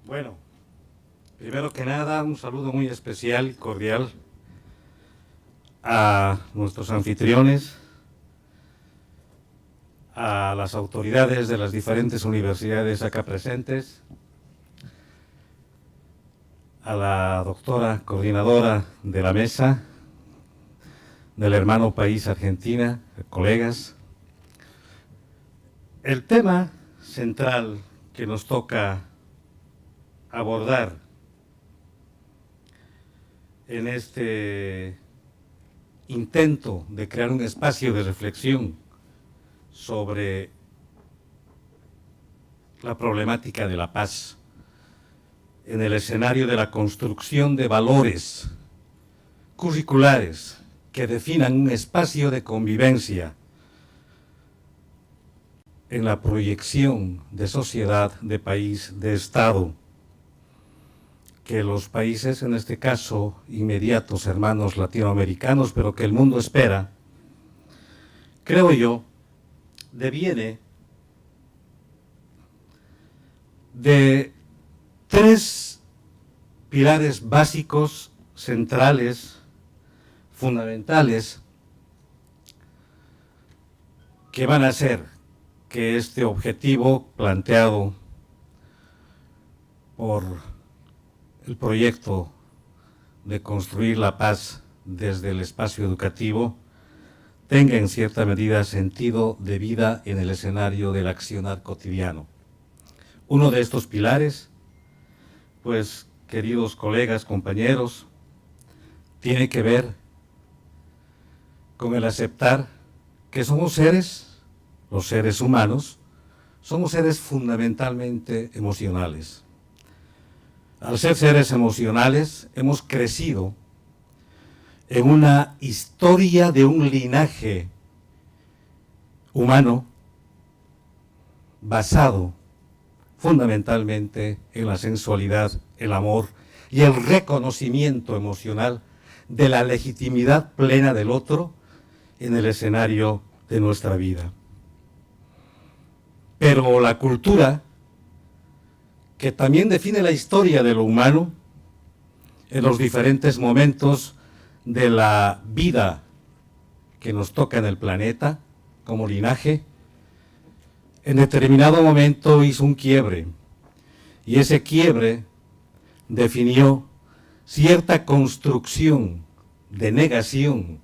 Bueno, primero que nada, un saludo muy especial y cordial a nuestros anfitriones, a las autoridades de las diferentes universidades acá presentes, a la doctora coordinadora de la mesa, del hermano país Argentina, colegas. El tema central que nos toca abordar en este intento de crear un espacio de reflexión sobre la problemática de la paz en el escenario de la construcción de valores curriculares que definan un espacio de convivencia en la proyección de sociedad, de país, de Estado, que los países, en este caso, inmediatos hermanos latinoamericanos, pero que el mundo espera, creo yo, deviene de tres pilares básicos, centrales, fundamentales, que van a hacer que este objetivo planteado por el proyecto de construir la paz desde el espacio educativo tenga en cierta medida sentido de vida en el escenario del accionar cotidiano. Uno de estos pilares, pues, queridos colegas, compañeros, tiene que ver con el aceptar que somos seres, los seres humanos, somos seres fundamentalmente emocionales. Al ser seres emocionales, hemos crecido en una historia de un linaje humano basado fundamentalmente en la sensualidad, el amor y el reconocimiento emocional de la legitimidad plena del otro en el escenario de nuestra vida. Pero la cultura, que también define la historia de lo humano en los diferentes momentos de la vida que nos toca en el planeta como linaje, en determinado momento hizo un quiebre, y ese quiebre definió cierta construcción de negación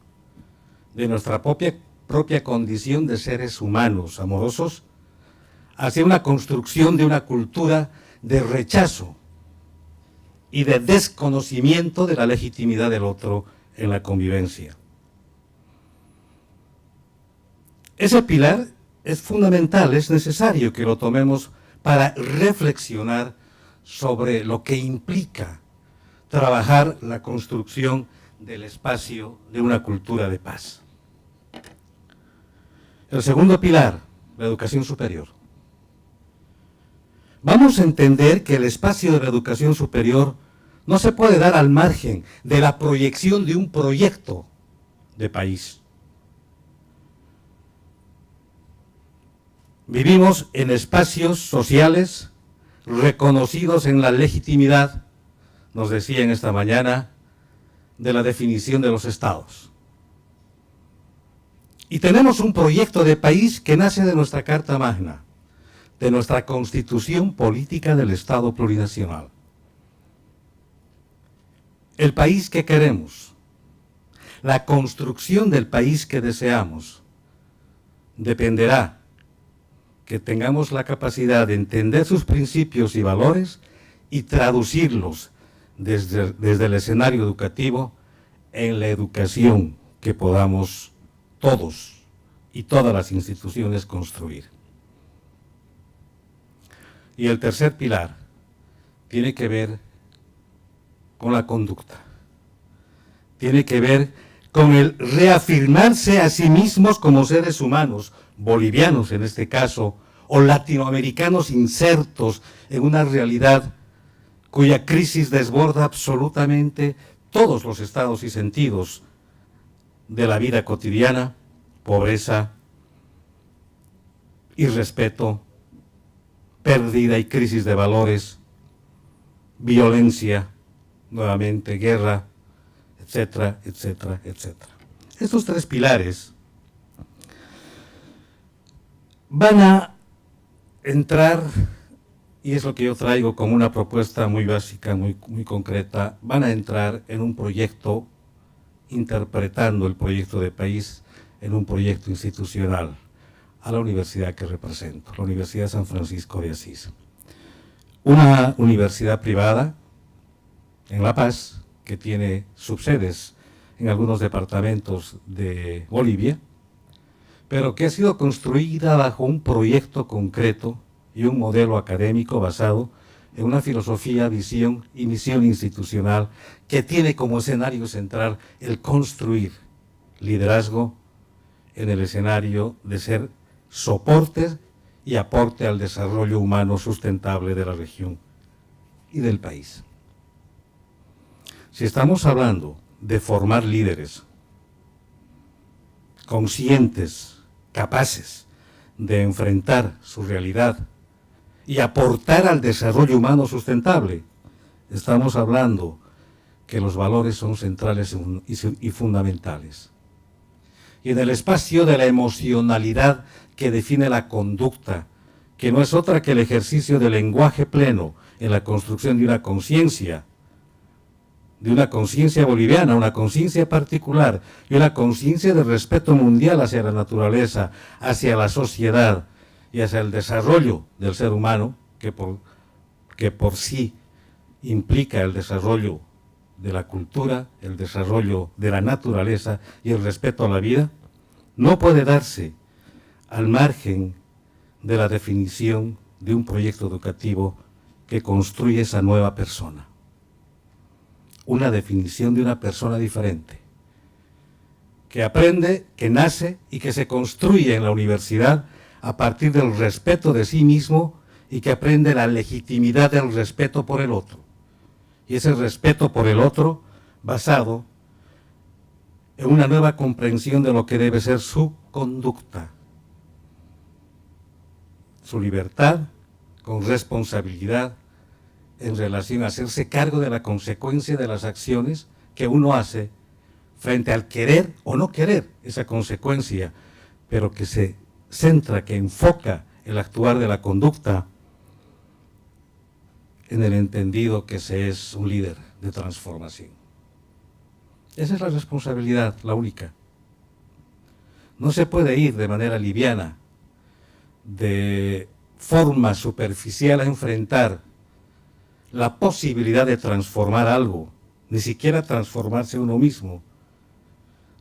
de nuestra propia condición de seres humanos amorosos hacia una construcción de una cultura de rechazo y de desconocimiento de la legitimidad del otro en la convivencia. Ese pilar es fundamental, es necesario que lo tomemos para reflexionar sobre lo que implica trabajar la construcción del espacio de una cultura de paz. El segundo pilar, la educación superior. Vamos a entender que el espacio de la educación superior no se puede dar al margen de la proyección de un proyecto de país. Vivimos en espacios sociales reconocidos en la legitimidad, nos decían esta mañana, de la definición de los estados. Y tenemos un proyecto de país que nace de nuestra Carta Magna, de nuestra Constitución Política del Estado Plurinacional. El país que queremos, la construcción del país que deseamos, dependerá que tengamos la capacidad de entender sus principios y valores y traducirlos desde el escenario educativo en la educación que podamos todos y todas las instituciones construir. Y el tercer pilar tiene que ver con la conducta, tiene que ver con el reafirmarse a sí mismos como seres humanos, bolivianos en este caso, o latinoamericanos insertos en una realidad cuya crisis desborda absolutamente todos los estados y sentidos de la vida cotidiana: pobreza, irrespeto, pérdida y crisis de valores, violencia, nuevamente guerra, etcétera, etcétera, etcétera. Estos tres pilares van a entrar, y es lo que yo traigo como una propuesta muy básica, muy concreta, van a entrar en un proyecto, interpretando el proyecto de país en un proyecto institucional a la universidad que represento, la Universidad San Francisco de Asís. Una universidad privada en La Paz, que tiene subsedes en algunos departamentos de Bolivia, pero que ha sido construida bajo un proyecto concreto y un modelo académico basado en una filosofía, visión y misión institucional que tiene como escenario central el construir liderazgo en el escenario de ser soporte y aporte al desarrollo humano sustentable de la región y del país. Si estamos hablando de formar líderes conscientes, capaces de enfrentar su realidad y aportar al desarrollo humano sustentable, estamos hablando que los valores son centrales y fundamentales. Y en el espacio de la emocionalidad que define la conducta, que no es otra que el ejercicio del lenguaje pleno en la construcción de una conciencia boliviana, una conciencia particular y una conciencia de respeto mundial hacia la naturaleza, hacia la sociedad y hacia el desarrollo del ser humano, que por sí implica el desarrollo de la cultura, el desarrollo de la naturaleza y el respeto a la vida, no puede darse al margen de la definición de un proyecto educativo que construye esa nueva persona. Una definición de una persona diferente, que aprende, que nace y que se construye en la universidad a partir del respeto de sí mismo y que aprende la legitimidad del respeto por el otro. Y ese respeto por el otro basado en una nueva comprensión de lo que debe ser su conducta, su libertad con responsabilidad en relación a hacerse cargo de la consecuencia de las acciones que uno hace frente al querer o no querer esa consecuencia, pero que se centra, que enfoca el actuar de la conducta en el entendido que se es un líder de transformación. Esa es la responsabilidad, la única. No se puede ir de manera liviana, de forma superficial a enfrentar la posibilidad de transformar algo, ni siquiera transformarse uno mismo,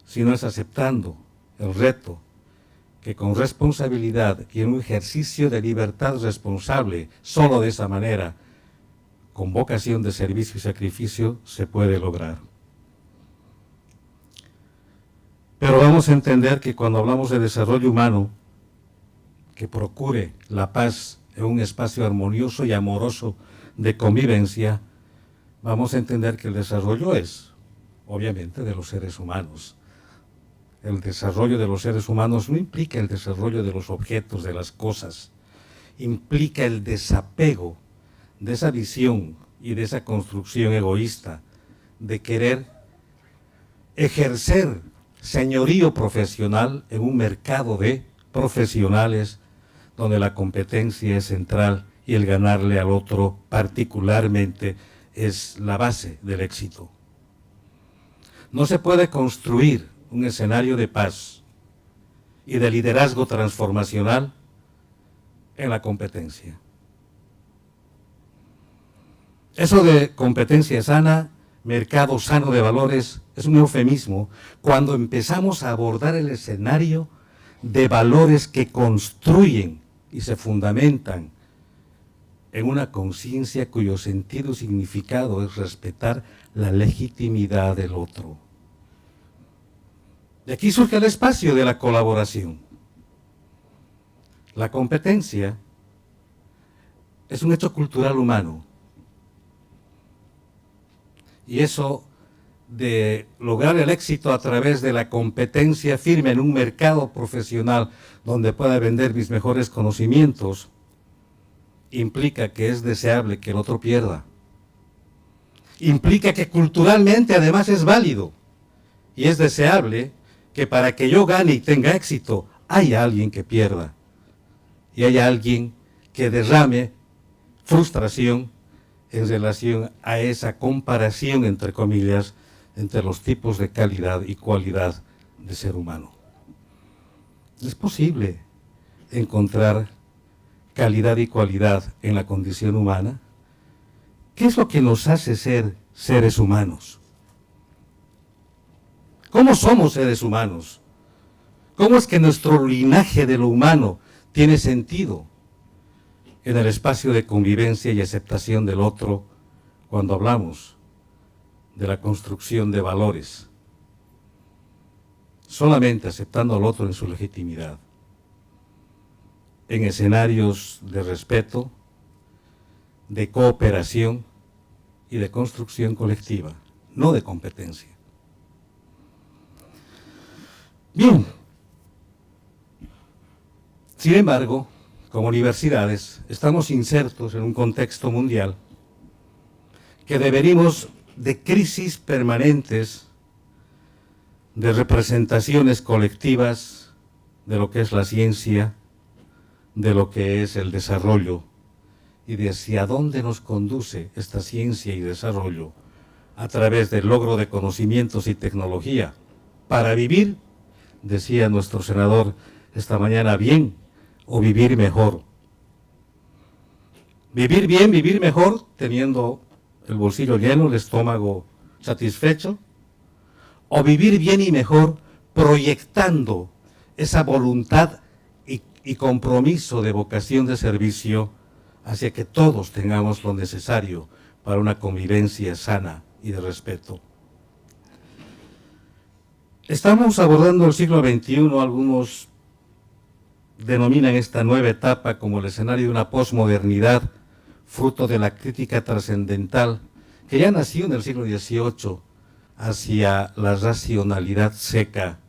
sino es aceptando el reto que con responsabilidad y en un ejercicio de libertad responsable, solo de esa manera, con vocación de servicio y sacrificio, se puede lograr. Pero vamos a entender que cuando hablamos de desarrollo humano, que procure la paz en un espacio armonioso y amoroso de convivencia, vamos a entender que el desarrollo es, obviamente, de los seres humanos. El desarrollo de los seres humanos no implica el desarrollo de los objetos, de las cosas, implica el desapego de esa visión y de esa construcción egoísta de querer ejercer señorío profesional en un mercado de profesionales donde la competencia es central y el ganarle al otro particularmente es la base del éxito. No se puede construir un escenario de paz y de liderazgo transformacional en la competencia. Eso de competencia sana, mercado sano de valores, es un eufemismo cuando empezamos a abordar el escenario de valores que construyen y se fundamentan en una conciencia cuyo sentido y significado es respetar la legitimidad del otro. De aquí surge el espacio de la colaboración. La competencia es un hecho cultural humano. Y eso de lograr el éxito a través de la competencia firme en un mercado profesional donde pueda vender mis mejores conocimientos, implica que es deseable que el otro pierda. implica que culturalmente además es válido y es deseable que para que yo gane y tenga éxito haya alguien que pierda y haya alguien que derrame frustración en relación a esa comparación, entre comillas, entre los tipos de calidad y cualidad de ser humano. Es posible encontrar calidad y cualidad en la condición humana. ¿Qué es lo que nos hace ser seres humanos? ¿Cómo somos seres humanos? ¿Cómo es que nuestro linaje de lo humano tiene sentido en el espacio de convivencia y aceptación del otro cuando hablamos de la construcción de valores? Solamente aceptando al otro en su legitimidad, en escenarios de respeto, de cooperación y de construcción colectiva, no de competencia. Bien, sin embargo, como universidades, estamos insertos en un contexto mundial que devenimos de crisis permanentes de representaciones colectivas de lo que es la ciencia, de lo que es el desarrollo y de hacia dónde nos conduce esta ciencia y desarrollo a través del logro de conocimientos y tecnología para vivir, decía nuestro senador esta mañana, bien o vivir mejor. Vivir bien, vivir mejor, teniendo el bolsillo lleno, el estómago satisfecho, o vivir bien y mejor proyectando esa voluntad y compromiso de vocación de servicio hacia que todos tengamos lo necesario para una convivencia sana y de respeto. Estamos abordando el siglo XXI, algunos denominan esta nueva etapa como el escenario de una posmodernidad, fruto de la crítica trascendental que ya nació en el siglo XVIII hacia la racionalidad seca,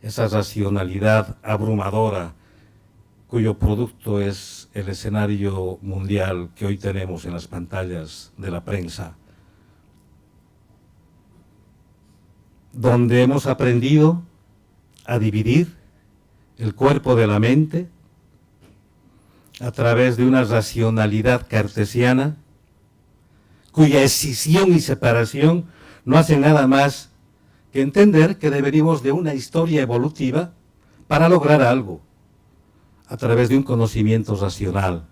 esa racionalidad abrumadora, cuyo producto es el escenario mundial que hoy tenemos en las pantallas de la prensa, donde hemos aprendido a dividir el cuerpo de la mente a través de una racionalidad cartesiana, cuya escisión y separación no hacen nada más que entender que devenimos de una historia evolutiva para lograr algo, a través de un conocimiento racional.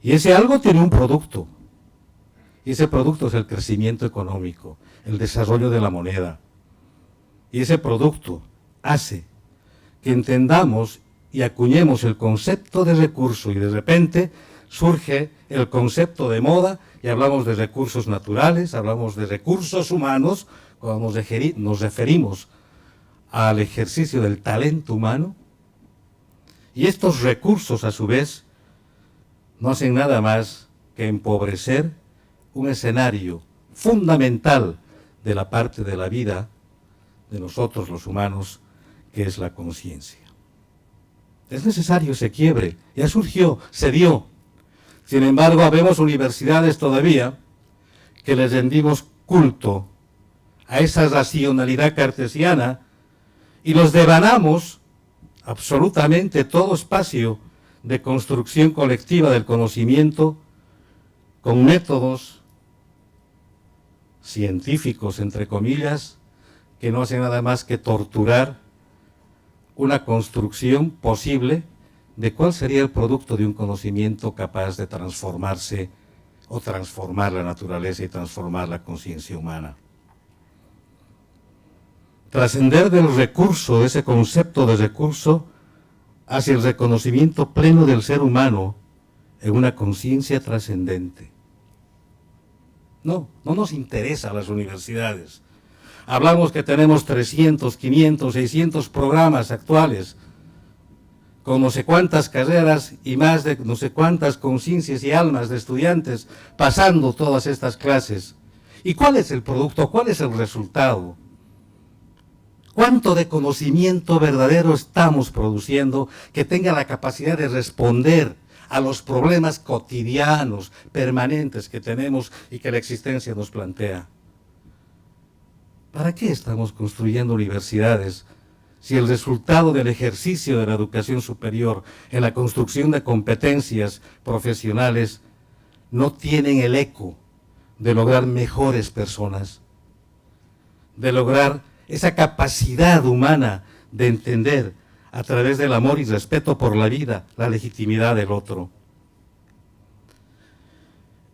Y ese algo tiene un producto, y ese producto es el crecimiento económico, el desarrollo de la moneda. Y ese producto hace que entendamos y acuñemos el concepto de recurso, y de repente surge el concepto de moda, y hablamos de recursos naturales, hablamos de recursos humanos, cuando nos referimos al ejercicio del talento humano. Y estos recursos, a su vez, no hacen nada más que empobrecer un escenario fundamental de la parte de la vida de nosotros los humanos, que es la conciencia. Es necesario ese quiebre, ya surgió, se dio. Sin embargo, habemos universidades todavía que les rendimos culto a esa racionalidad cartesiana y los devanamos absolutamente todo espacio de construcción colectiva del conocimiento con métodos científicos, entre comillas, que no hacen nada más que torturar una construcción posible de cuál sería el producto de un conocimiento capaz de transformarse o transformar la naturaleza y transformar la conciencia humana. Trascender del recurso, de ese concepto de recurso, hacia el reconocimiento pleno del ser humano en una conciencia trascendente. No nos interesa las universidades. Hablamos que tenemos 300, 500, 600 programas actuales, con no sé cuántas carreras y más de no sé cuántas conciencias y almas de estudiantes pasando todas estas clases. ¿Y cuál es el producto? ¿Cuál es el resultado? ¿Cuánto de conocimiento verdadero estamos produciendo que tenga la capacidad de responder a los problemas cotidianos, permanentes que tenemos y que la existencia nos plantea. ¿Para qué estamos construyendo universidades si el resultado del ejercicio de la educación superior en la construcción de competencias profesionales no tienen el eco de lograr mejores personas, de lograr esa capacidad humana de entender a través del amor y respeto por la vida la legitimidad del otro?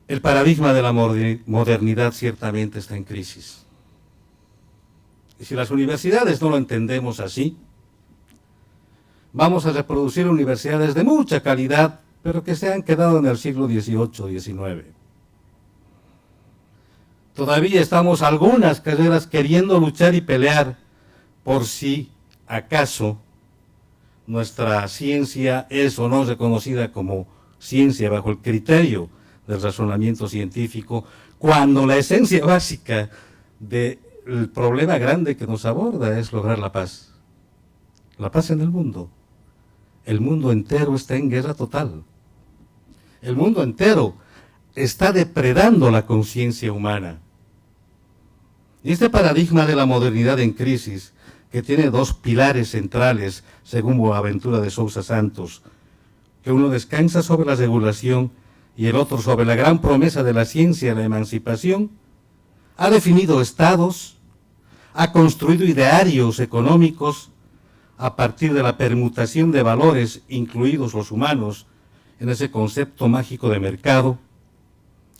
El paradigma de la modernidad ciertamente está en crisis. Y si las universidades no lo entendemos así, vamos a reproducir universidades de mucha calidad, pero que se han quedado en el siglo XVIII, XIX. Todavía estamos algunas carreras queriendo luchar y pelear por si acaso nuestra ciencia es o no reconocida como ciencia bajo el criterio del razonamiento científico, cuando la esencia básica del problema grande que nos aborda es lograr la paz en el mundo. El mundo entero está en guerra total. El mundo entero está depredando la conciencia humana. Y este paradigma de la modernidad en crisis, que tiene dos pilares centrales, según Boaventura de Sousa Santos, que uno descansa sobre la regulación y el otro sobre la gran promesa de la ciencia y la emancipación, ha definido estados, ha construido idearios económicos a partir de la permutación de valores, incluidos los humanos, en ese concepto mágico de mercado,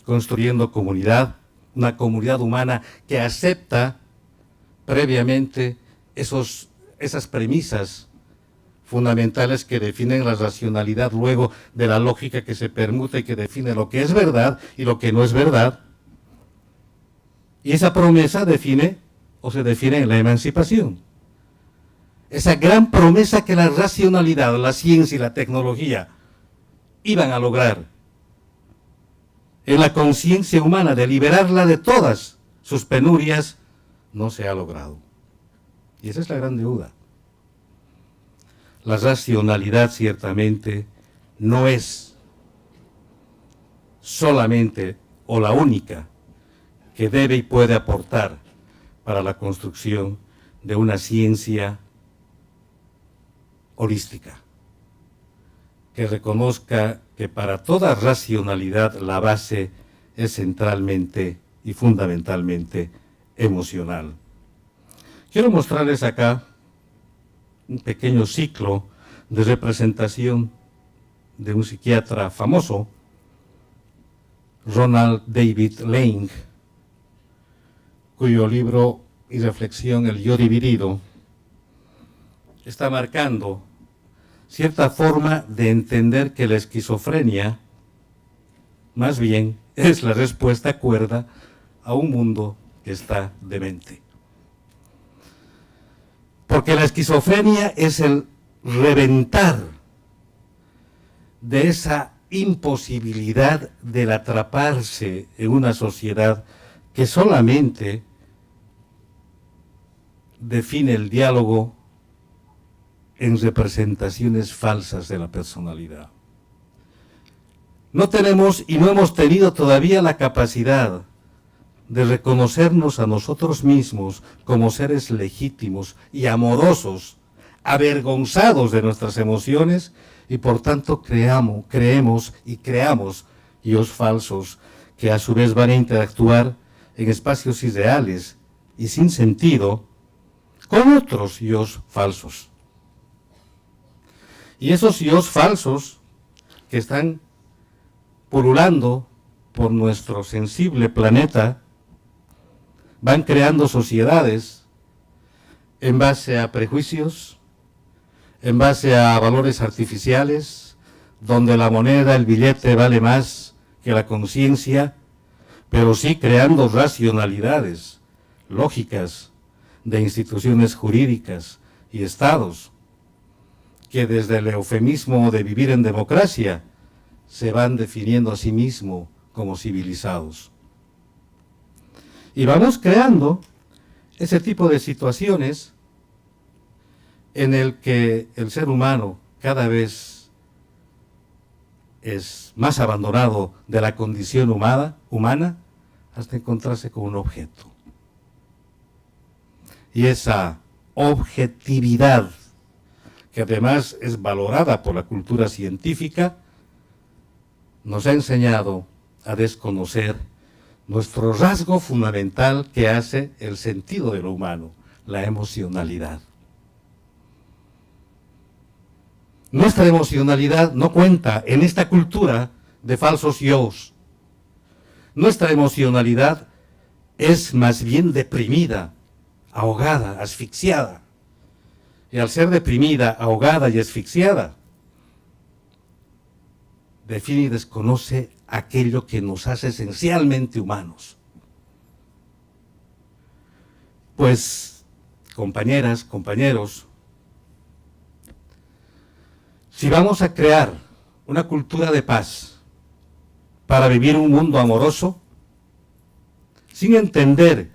construyendo comunidad, una comunidad humana que acepta previamente esas premisas fundamentales que definen la racionalidad luego de la lógica que se permuta y que define lo que es verdad y lo que no es verdad. Y esa promesa define o se define en la emancipación. Esa gran promesa que la racionalidad, la ciencia y la tecnología iban a lograr en la conciencia humana de liberarla de todas sus penurias, no se ha logrado. Y esa es la gran deuda. La racionalidad ciertamente no es solamente o la única que debe y puede aportar para la construcción de una ciencia holística, que reconozca que para toda racionalidad la base es centralmente y fundamentalmente emocional. Quiero mostrarles acá un pequeño ciclo de representación de un psiquiatra famoso, Ronald David Laing, cuyo libro y reflexión El yo dividido está marcando cierta forma de entender que la esquizofrenia más bien es la respuesta cuerda a un mundo que está demente. Porque la esquizofrenia es el reventar de esa imposibilidad del atraparse en una sociedad que solamente define el diálogo en representaciones falsas de la personalidad. No tenemos y no hemos tenido todavía la capacidad de reconocernos a nosotros mismos como seres legítimos y amorosos, avergonzados de nuestras emociones, y por tanto creemos yos falsos que a su vez van a interactuar en espacios irreales y sin sentido con otros yos falsos. Y esos yos falsos que están pululando por nuestro sensible planeta van creando sociedades en base a prejuicios, en base a valores artificiales, donde la moneda, el billete vale más que la conciencia, pero sí creando racionalidades lógicas de instituciones jurídicas y estados, que desde el eufemismo de vivir en democracia se van definiendo a sí mismos como civilizados. Y vamos creando ese tipo de situaciones en el que el ser humano cada vez es más abandonado de la condición humana hasta encontrarse con un objeto. Y esa objetividad, que además es valorada por la cultura científica, nos ha enseñado a desconocer nuestro rasgo fundamental que hace el sentido de lo humano, la emocionalidad. Nuestra emocionalidad no cuenta en esta cultura de falsos yos. Nuestra emocionalidad es más bien deprimida, ahogada, asfixiada. Y al ser deprimida, ahogada y asfixiada, define y desconoce aquello que nos hace esencialmente humanos. Pues, compañeras, compañeros, si vamos a crear una cultura de paz para vivir un mundo amoroso, sin entender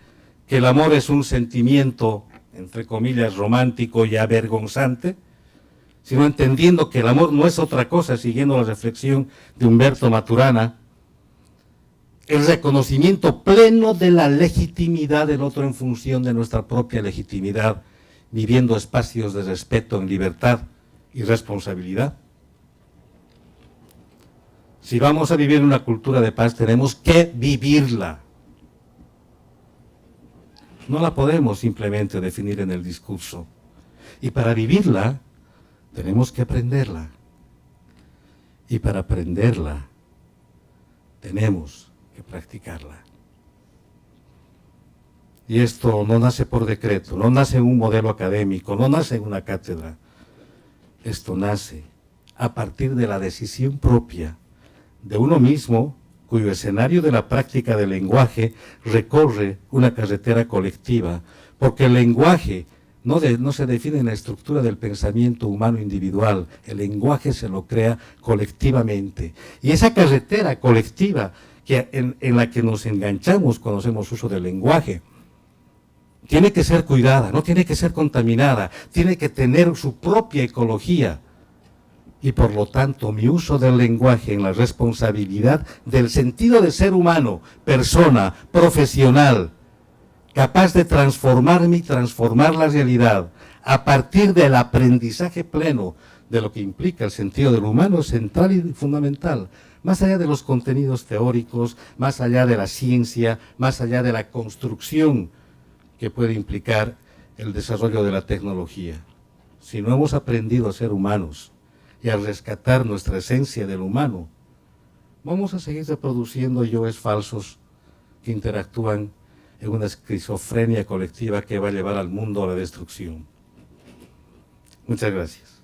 que el amor es un sentimiento, entre comillas, romántico y avergonzante, sino entendiendo que el amor no es otra cosa, siguiendo la reflexión de Humberto Maturana, el reconocimiento pleno de la legitimidad del otro en función de nuestra propia legitimidad, viviendo espacios de respeto en libertad y responsabilidad. Si vamos a vivir una cultura de paz, tenemos que vivirla. No la podemos simplemente definir en el discurso. Y para vivirla, tenemos que aprenderla. Y para aprenderla, tenemos que practicarla. Y esto no nace por decreto, no nace en un modelo académico, no nace en una cátedra. Esto nace a partir de la decisión propia de uno mismo, cuyo escenario de la práctica del lenguaje recorre una carretera colectiva, porque el lenguaje no se define en la estructura del pensamiento humano individual, el lenguaje se lo crea colectivamente. Y esa carretera colectiva en la que nos enganchamos cuando hacemos uso del lenguaje, tiene que ser cuidada, no tiene que ser contaminada, tiene que tener su propia ecología. Y por lo tanto, mi uso del lenguaje en la responsabilidad del sentido de ser humano, persona, profesional, capaz de transformarme y transformar la realidad a partir del aprendizaje pleno de lo que implica el sentido del humano, es central y fundamental. Más allá de los contenidos teóricos, más allá de la ciencia, más allá de la construcción que puede implicar el desarrollo de la tecnología. Si no hemos aprendido a ser humanos y a rescatar nuestra esencia del humano, vamos a seguir reproduciendo yoes falsos que interactúan en una esquizofrenia colectiva que va a llevar al mundo a la destrucción. Muchas gracias.